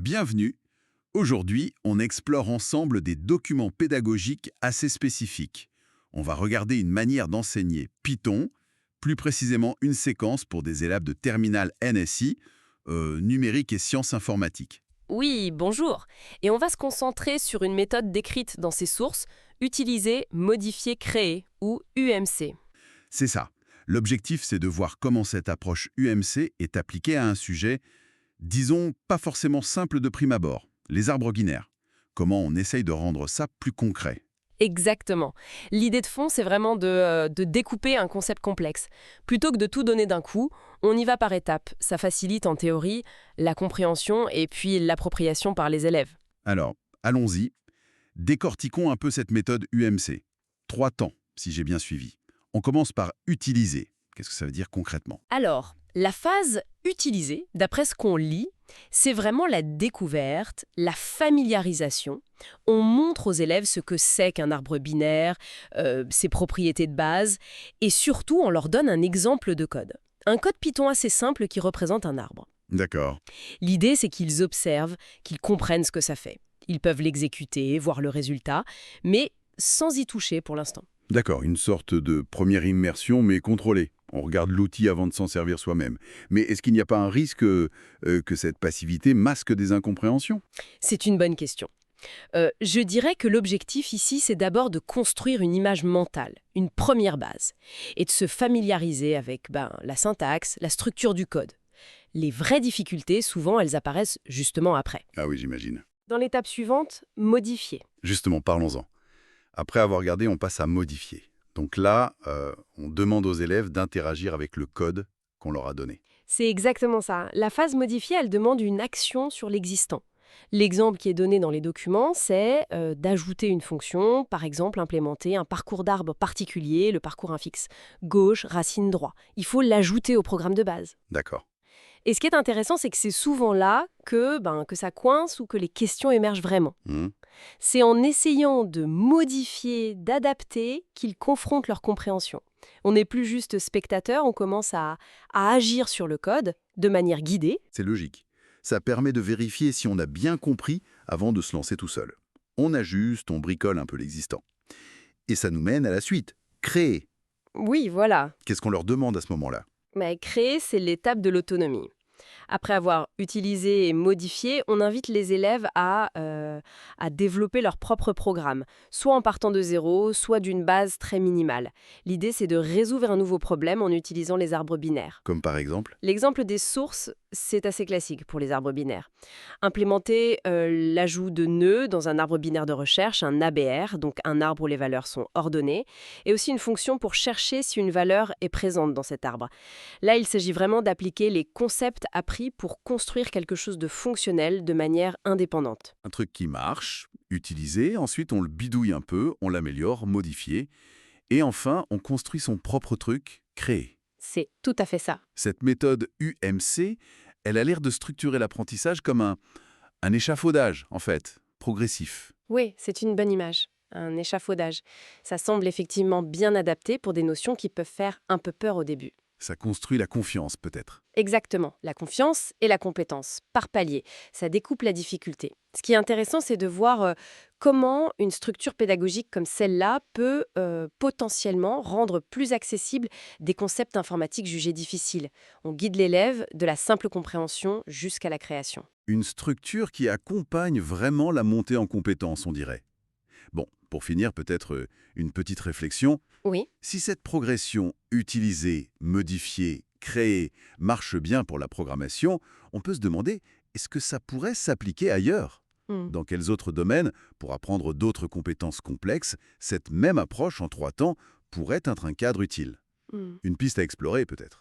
Bienvenue. Aujourd'hui, on explore ensemble des documents pédagogiques assez spécifiques. On va regarder une manière d'enseigner Python, plus précisément une séquence pour des élèves de terminale NSI, numérique et sciences informatiques. Oui, bonjour. Et on va se concentrer sur une méthode décrite dans ses sources, utiliser, modifier, créer, ou UMC. C'est ça. L'objectif, c'est de voir comment cette approche UMC est appliquée à un sujet, disons, pas forcément simple de prime abord, les arbres binaires. Comment on essaye de rendre ça plus concret. Exactement. L'idée de fond, c'est vraiment de découper un concept complexe. Plutôt que de tout donner d'un coup, on y va par étapes. Ça facilite en théorie la compréhension et puis l'appropriation par les élèves. Alors, allons-y. Décortiquons un peu cette méthode UMC. 3 temps, si j'ai bien suivi. On commence par utiliser. Qu'est-ce que ça veut dire concrètement? Alors, la phase utilisée, d'après ce qu'on lit, c'est vraiment la découverte, la familiarisation. On montre aux élèves ce que c'est qu'un arbre binaire, ses propriétés de base, et surtout on leur donne un exemple de code. Un code Python assez simple qui représente un arbre. D'accord. L'idée, c'est qu'ils observent, qu'ils comprennent ce que ça fait. Ils peuvent l'exécuter, voir le résultat, mais sans y toucher pour l'instant. D'accord, une sorte de première immersion, mais contrôlée. On regarde l'outil avant de s'en servir soi-même. Mais est-ce qu'il n'y a pas un risque que cette passivité masque des incompréhensions? C'est une bonne question. Je dirais que l'objectif ici, c'est d'abord de construire une image mentale, une première base, et de se familiariser avec la syntaxe, la structure du code. Les vraies difficultés, souvent, elles apparaissent justement après. Ah oui, j'imagine. Dans l'étape suivante, modifier. Justement, parlons-en. Après avoir regardé, on passe à modifier. Donc là, on demande aux élèves d'interagir avec le code qu'on leur a donné. C'est exactement ça. La phase modifiée, elle demande une action sur l'existant. L'exemple qui est donné dans les documents, c'est d'ajouter une fonction, par exemple implémenter un parcours d'arbre particulier, le parcours infixe, gauche, racine, droit. Il faut l'ajouter au programme de base. D'accord. Et ce qui est intéressant, c'est que c'est souvent là que ça coince ou que les questions émergent vraiment. Hmm. C'est en essayant de modifier, d'adapter, qu'ils confrontent leur compréhension. On n'est plus juste spectateur, on commence à agir sur le code de manière guidée. C'est logique. Ça permet de vérifier si on a bien compris avant de se lancer tout seul. On ajuste, on bricole un peu l'existant. Et ça nous mène à la suite. Créer. Oui, voilà. Qu'est-ce qu'on leur demande à ce moment-là? Mais créer, c'est l'étape de l'autonomie. Après avoir utilisé et modifié, on invite les élèves à développer leur propre programme, soit en partant de zéro, soit d'une base très minimale. L'idée, c'est de résoudre un nouveau problème en utilisant les arbres binaires. Comme par exemple? L'exemple des sources, c'est assez classique pour les arbres binaires. Implémenter l'ajout de nœuds dans un arbre binaire de recherche, un ABR, donc un arbre où les valeurs sont ordonnées, et aussi une fonction pour chercher si une valeur est présente dans cet arbre. Là, il s'agit vraiment d'appliquer les concepts appris pour construire quelque chose de fonctionnel de manière indépendante. Un truc qui marche, utilisé, ensuite on le bidouille un peu, on l'améliore, modifié, et enfin on construit son propre truc, créé. C'est tout à fait ça. Cette méthode UMC, elle a l'air de structurer l'apprentissage comme un échafaudage, en fait, progressif. Oui, c'est une bonne image. Un échafaudage. Ça semble effectivement bien adapté pour des notions qui peuvent faire un peu peur au début. Ça construit la confiance, peut-être. Exactement, la confiance et la compétence, par palier. Ça découpe la difficulté. Ce qui est intéressant, c'est de voir comment une structure pédagogique comme celle-là peut potentiellement rendre plus accessibles des concepts informatiques jugés difficiles. On guide l'élève de la simple compréhension jusqu'à la création. Une structure qui accompagne vraiment la montée en compétences, on dirait. Bon, pour finir, peut-être une petite réflexion. Oui. Si cette progression utilisée, modifiée, créée marche bien pour la programmation, on peut se demander, est-ce que ça pourrait s'appliquer ailleurs? Hmm. Dans quels autres domaines, pour apprendre d'autres compétences complexes, cette même approche en 3 temps pourrait être un cadre utile? Hmm. Une piste à explorer peut-être.